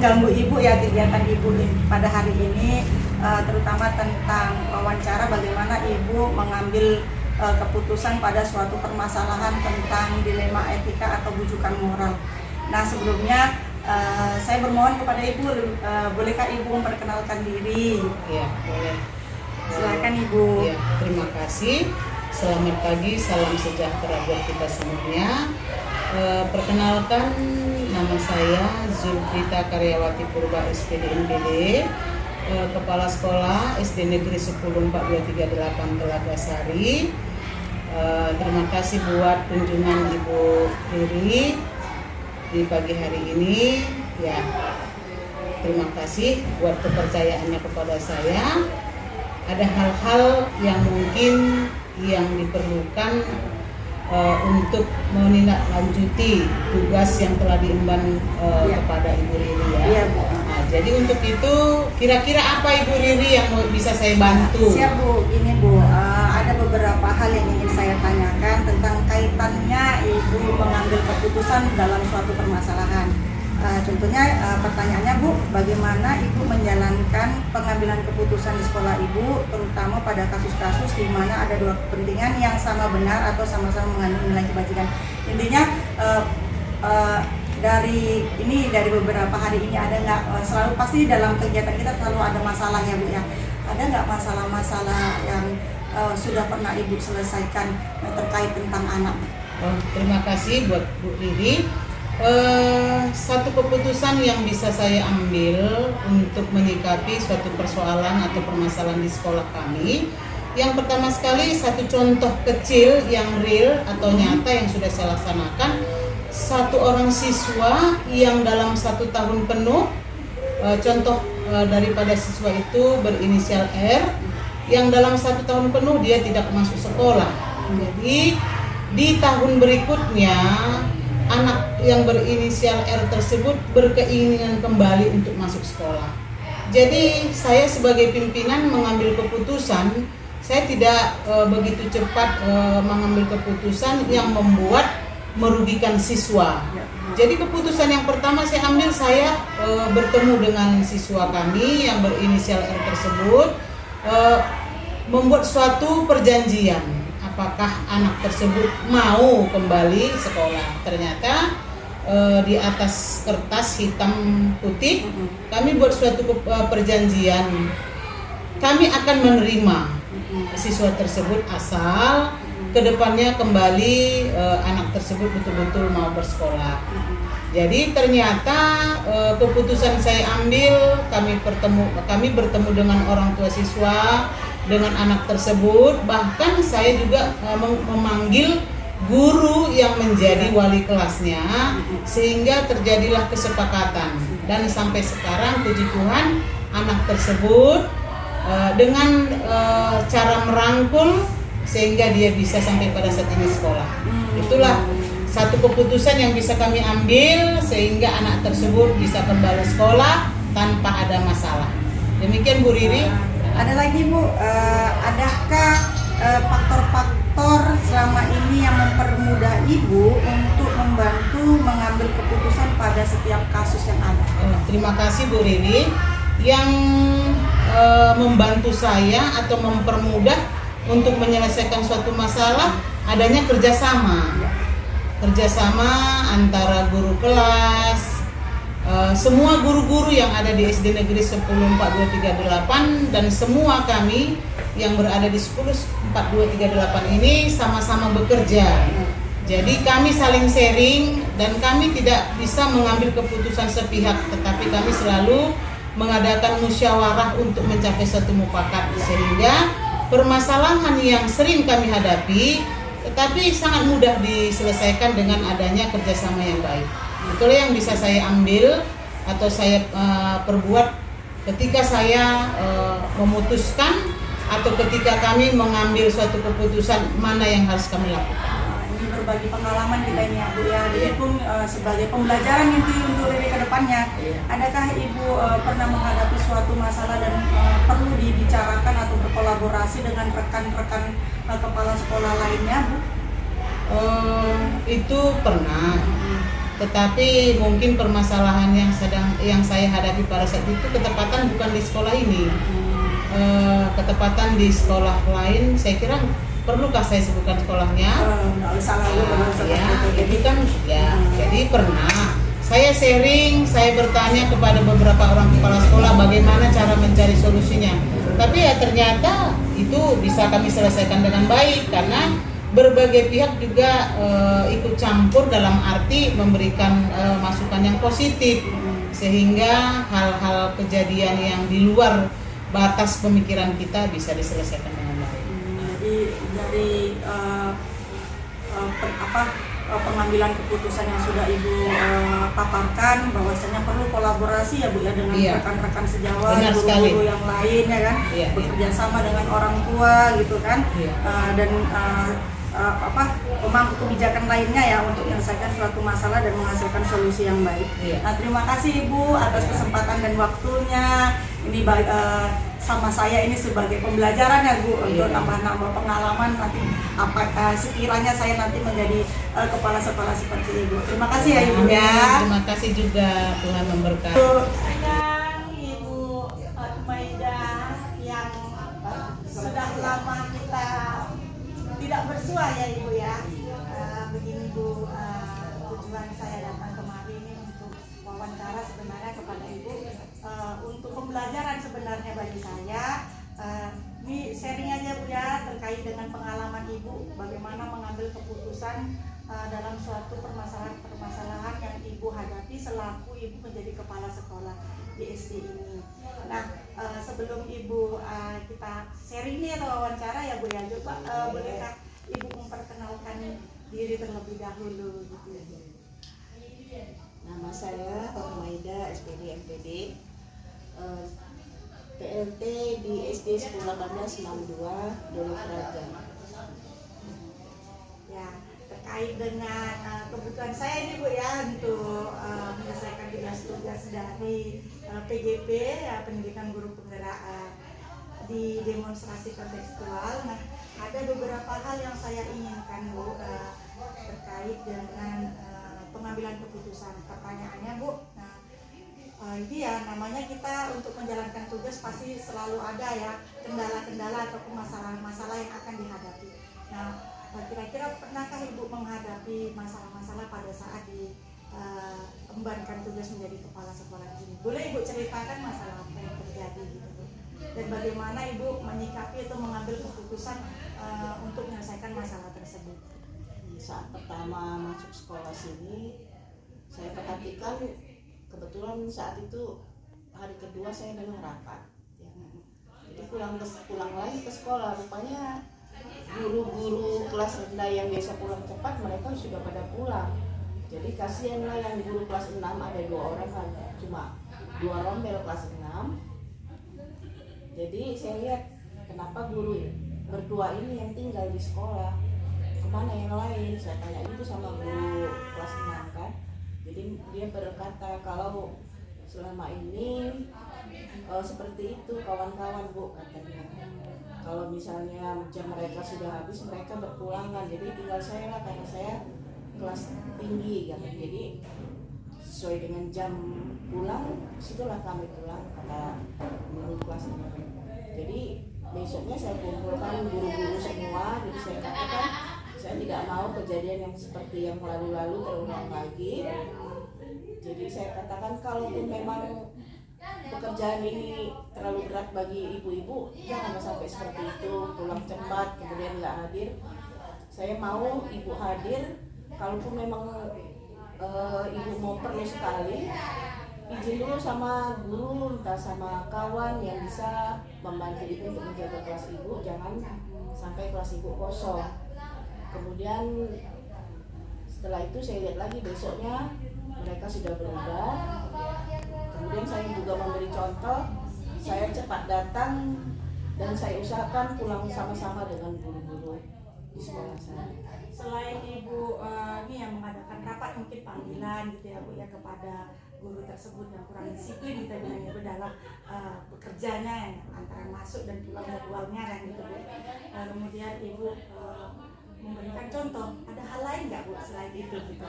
mengganggu Ibu ya kegiatan Ibu pada hari ini, terutama tentang wawancara bagaimana Ibu mengambil keputusan pada suatu permasalahan tentang dilema etika atau bujukan moral. Nah, sebelumnya saya bermohon kepada Ibu, bolehkah Ibu memperkenalkan diri? Ya, boleh. Silakan Ibu. Ya, terima kasih. Selamat pagi, salam sejahtera buat kita semuanya. Perkenalkan, nama saya Zulfrita Karyawati Purba SPD NPD, Kepala Sekolah SD Negeri 104238 Telaga Sari. Terima kasih buat kunjungan Ibu Riri di pagi hari ini. Ya, terima kasih buat kepercayaannya kepada saya. Ada hal-hal yang mungkin yang diperlukan untuk menindaklanjuti tugas yang telah diemban kepada Ibu Riri ya. Iya, Bu. Nah, jadi untuk itu kira-kira apa Ibu Riri yang bisa saya bantu? Siap Bu, ini Bu, ada beberapa hal yang ingin saya tanyakan tentang kaitannya Ibu mengambil keputusan dalam suatu permasalahan. Contohnya pertanyaannya Bu, bagaimana Ibu menjalankan pengambilan keputusan di sekolah Ibu, terutama pada kasus-kasus di mana ada dua kepentingan yang sama benar atau sama-sama mengandung nilai kebajikan. Intinya dari beberapa hari ini ada nggak, selalu pasti dalam kegiatan kita selalu ada masalah ya Bu ya. Ada nggak masalah-masalah yang sudah pernah Ibu selesaikan terkait tentang anak? Terima kasih buat Bu Riri. Satu keputusan yang bisa saya ambil untuk menyikapi suatu persoalan atau permasalahan di sekolah kami, yang pertama sekali satu contoh kecil yang real atau nyata yang sudah saya laksanakan. Satu orang siswa yang dalam 1 tahun penuh, contoh daripada siswa itu berinisial R, yang dalam 1 tahun penuh dia tidak masuk sekolah. Jadi di tahun berikutnya anak yang berinisial R tersebut berkeinginan kembali untuk masuk sekolah. Jadi saya sebagai pimpinan mengambil keputusan, saya tidak begitu cepat mengambil keputusan yang membuat merugikan siswa. Jadi keputusan yang pertama saya ambil, saya bertemu dengan siswa kami yang berinisial R tersebut, membuat suatu perjanjian. Apakah anak tersebut mau kembali sekolah? Ternyata di atas kertas hitam putih kami buat suatu perjanjian. Kami akan menerima siswa tersebut asal kedepannya kembali anak tersebut betul-betul mau bersekolah. Jadi ternyata keputusan saya ambil, kami bertemu dengan orang tua siswa, dengan anak tersebut, bahkan saya juga memanggil guru yang menjadi wali kelasnya, sehingga terjadilah kesepakatan. Dan sampai sekarang puji Tuhan anak tersebut dengan cara merangkul sehingga dia bisa sampai pada saat ini sekolah. Itulah satu keputusan yang bisa kami ambil sehingga anak tersebut bisa kembali sekolah tanpa ada masalah. Demikian Bu Riri. Ada lagi Bu, adakah faktor-faktor selama ini yang mempermudah Ibu untuk membantu mengambil keputusan pada setiap kasus yang ada? Terima kasih Bu Riri. Yang membantu saya atau mempermudah untuk menyelesaikan suatu masalah adanya kerjasama antara guru kelas, semua guru-guru yang ada di SD Negeri 104238 dan semua kami yang berada di 104238 ini sama-sama bekerja. Jadi kami saling sharing dan kami tidak bisa mengambil keputusan sepihak, tetapi kami selalu mengadakan musyawarah untuk mencapai suatu mufakat, sehingga permasalahan yang sering kami hadapi tetapi sangat mudah diselesaikan dengan adanya kerjasama yang baik. Itulah yang bisa saya ambil atau saya perbuat ketika saya memutuskan atau ketika kami mengambil suatu keputusan mana yang harus kami lakukan. Ini berbagi pengalaman kita ini ya Bu ya, jadi pun sebagai pembelajaran nanti untuk Riri ke depannya. Adakah Ibu pernah menghadapi suatu masalah dan perlu dibicarakan atau berkolaborasi dengan rekan-rekan kepala sekolah lainnya Bu? Itu pernah. Tetapi mungkin permasalahan yang yang saya hadapi pada saat itu ketepatan bukan di sekolah ini, ketepatan di sekolah lain. Saya kira perlukah saya sebutkan sekolahnya? Nggak usah lalu Ya, jadi kan ya, jadi pernah saya sharing, saya bertanya kepada beberapa orang kepala sekolah bagaimana cara mencari solusinya. Tapi ya ternyata itu bisa kami selesaikan dengan baik karena berbagai pihak juga ikut campur dalam arti memberikan masukan yang positif, sehingga hal-hal kejadian yang di luar batas pemikiran kita bisa diselesaikan dengan baik. Jadi dari pengambilan keputusan yang sudah Ibu paparkan bahwasanya perlu kolaborasi ya Bu ya dengan Iya. rekan-rekan sejawat, Benar sekali. guru-guru yang lain ya kan, Iya, bekerja sama dengan orang tua gitu kan. Iya. Dan pemangku kebijakan lainnya ya untuk menyelesaikan suatu masalah dan menghasilkan solusi yang baik. Iya. Nah, terima kasih Ibu atas kesempatan dan waktunya. Ini sama saya ini sebagai pembelajaran ya Bu, untuk nambah-nambah pengalaman nanti sekiranya saya nanti menjadi kepala sekolah seperti Ibu. Terima kasih ya Ibu ya. Terima kasih juga, Tuhan memberkati. Ibu Maida yang sudah lama kita tidak bersua ya Ibu ya. Begini Bu, tujuan saya datang kemari ini untuk wawancara sebenarnya kepada Ibu, untuk pembelajaran sebenarnya bagi saya. Ini sharing aja Bu ya terkait dengan pengalaman Ibu bagaimana mengambil keputusan dalam suatu permasalahan yang Ibu hadapi selaku Ibu menjadi kepala sekolah di SD ini. Nah, sebelum Ibu kita sharing nih atau wawancara ya Bu ya, coba bolehkah Ibu memperkenalkan diri terlebih dahulu gitu ya. Nama saya Maida, SPD MPD, PLT di SD 101862 Dolo Praja. Ya, terkait dengan kebutuhan saya ini Bu ya untuk menyelesaikan tugas-tugas dari PGP ya, pendidikan guru penggerak di demonstrasi kontekstual. Nah, ada beberapa hal yang saya inginkan Bu terkait dengan pengambilan keputusan. Pertanyaannya Bu, ini ya namanya kita untuk menjalankan tugas pasti selalu ada ya kendala-kendala atau masalah-masalah yang akan dihadapi. Nah, kira-kira pernahkah Ibu menghadapi masalah-masalah pada saat embankan tugas menjadi kepala sekolah ini? Boleh Ibu ceritakan masalah apa yang terjadi gitu Bu? Dan bagaimana Ibu menyikapi atau mengambil keputusan untuk menyelesaikan masalah tersebut? Saat pertama masuk sekolah sini, saya perhatikan kebetulan saat itu hari kedua saya memang rapat. Ya. Jadi pulang lagi ke sekolah, rupanya guru-guru kelas rendah yang biasa pulang cepat mereka sudah pada pulang. Jadi kasihanlah yang di guru kelas 6 ada 2 orang hanya cuma 2 rombel kelas 6. Jadi saya lihat kenapa guru berdua ini yang tinggal di sekolah, kemana yang lain? Saya tanya itu sama guru kelas 6 kan. Jadi dia berkata kalau selama ini seperti itu kawan-kawan Bu katanya. Kalau misalnya jam mereka sudah habis mereka berpulangan, jadi tinggal saya lah karena saya kelas tinggi kan. Jadi sesuai dengan jam pulang, situlah kami pulang kata guru kelas 6. Jadi besoknya saya kumpulkan guru-guru semua, jadi saya katakan saya tidak mau kejadian yang seperti yang lalu-lalu terulang lagi. Jadi saya katakan kalaupun memang pekerjaan ini terlalu berat bagi ibu-ibu, jangan sampai seperti itu, pulang cepat kemudian nggak hadir. Saya mau ibu hadir, kalaupun memang ibu mau perlu sekali, izin dulu sama guru, entah sama kawan yang bisa membantu ibu untuk menjaga kelas ibu, jangan sampai kelas ibu kosong. Kemudian setelah itu saya lihat lagi besoknya mereka sudah berubah. Kemudian saya juga memberi contoh, saya cepat datang dan saya usahakan pulang sama-sama dengan guru-guru di sekolah saya. Selain Ibu ini yang mengadakan rapat mungkin panggilan gitu ya Bu ya kepada guru tersebut yang kurang disiplin kita bilang Ibu dalam bekerjanya antara masuk dan pulang jadwalnya kan gitu Bu. Kemudian Ibu memberikan contoh, ada hal lain nggak Bu selain itu gitu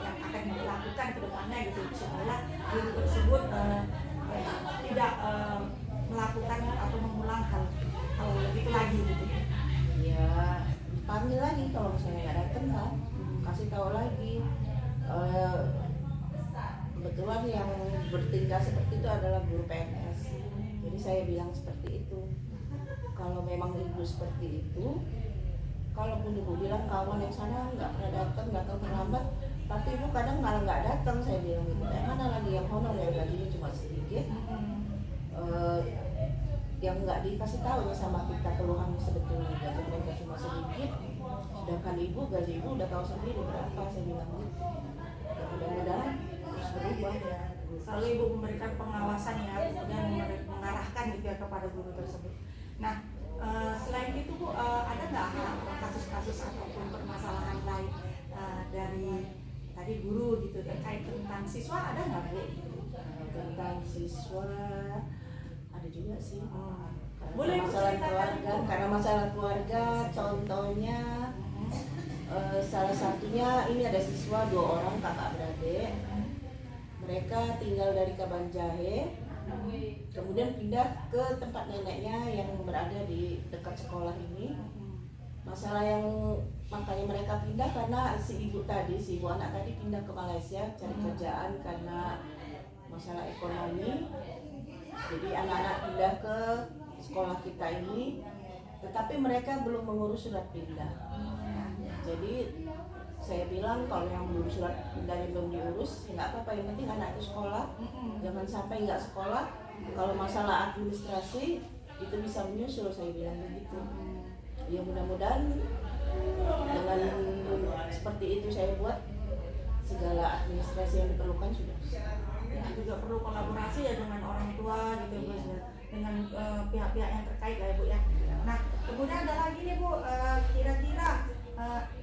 yang akan dilakukan ke depannya gitu supaya guru tersebut tidak melakukan atau mengulang hal itu lagi gitu. Ya panggil lagi kalau misalnya nggak datang kan, kasih tahu lagi. Kebetulan yang bertingkah seperti itu adalah guru PNS, jadi saya bilang seperti itu. Kalau memang ibu seperti itu, kalaupun ibu bilang kawan yang sana nggak pernah datang, datang terlambat, tapi ibu kadang malah nggak datang, saya bilang gitu. Mana lagi yang honor ya gajinya cuma sedikit, yang nggak dikasih tahu ya sama kita keluhan sebetulnya gaji mereka cuma sedikit, sedangkan ibu gaji ibu udah tahu sendiri berapa, saya bilang gitu. Ya, mudah-mudahan terus berubah ya. Selalu ibu memberikan pengawasan ya, kemudian mengarahkan gitu ya kepada guru tersebut. Nah, selain itu Bu, ada nggak kasus-kasus ataupun permasalahan lain dari tadi guru gitu terkait tentang siswa, ada nggak Bu? Tentang siswa ada juga sih. Boleh Masalah ceritakan, keluarga, Bu? karena masalah keluarga, contohnya salah satunya ini ada siswa 2 orang kakak beradik. Mereka tinggal dari Kabanjahe, kemudian pindah ke tempat neneknya yang berada di dekat sekolah ini. Masalah yang makanya mereka pindah karena si ibu anak tadi pindah ke Malaysia cari kerjaan karena masalah ekonomi. Jadi anak-anak pindah ke sekolah kita ini, tetapi mereka belum mengurus surat pindah. Jadi saya bilang kalau yang belum surat pindahnya belum diurus, ya nggak apa-apa, yang penting anak itu sekolah, jangan sampai nggak sekolah. Kalau masalah administrasi itu bisa menyusul, saya bilang begitu. Ya mudah-mudahan dengan seperti itu saya buat segala administrasi yang diperlukan sudah. Ya, juga perlu kolaborasi ya dengan orang tua gitu Bu, dengan pihak-pihak yang terkait ya Bu ya. Nah, kemudian ada lagi nih Bu, kira-kira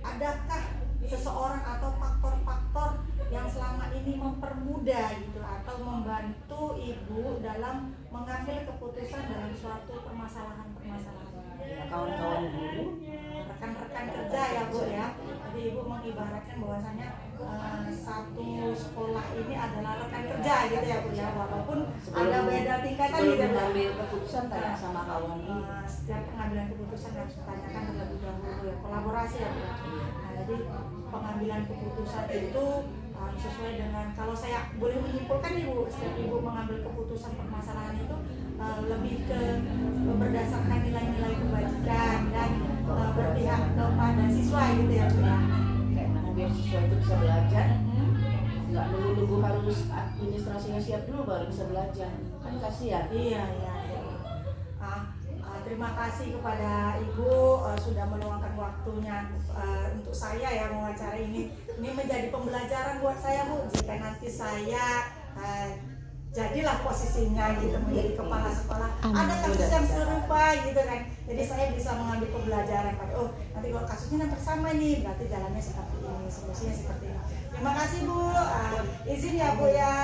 adakah seseorang atau faktor-faktor yang selama ini mempermudah gitu atau membantu ibu dalam mengambil keputusan dalam suatu permasalahan-permasalahan? Ya, kawan-kawan guru, rekan-rekan kerja ya Bu ya. Jadi ibu mengibaratkan bahwasanya satu sekolah ini adalah rekan kerja gitu ya Bu ya, walaupun ada beda tingkatan gitu ya. mengambil keputusan tanya sama kawan ini. Setiap pengambilan keputusan harus ditanyakan terlebih dahulu ya, kolaborasi ya Bu. Nah, jadi pengambilan keputusan itu harus sesuai dengan, kalau saya boleh menyimpulkan Ibu, setiap Ibu mengambil keputusan permasalahan itu lebih ke berdasarkan nilai-nilai kebajikan dan berpihak kepada siswa gitu ya Bu ya. Kayak mana biar siswa itu bisa belajar, nggak nunggu harus administrasinya siap dulu baru bisa belajar, kan kasihan. Iya. Terima kasih kepada Ibu sudah meluangkan waktunya untuk saya ya mewawancara ini. Ini menjadi pembelajaran buat saya Bu, jika nanti saya jadilah posisinya gitu menjadi kepala sekolah. Ada kasus yang serupa gitu kan. Jadi saya bisa mengambil pembelajaran pada nanti kalau kasusnya nanti sama nih, berarti jalannya seperti ini, solusinya seperti ini. Terima kasih Bu. Izin ya Bu ya.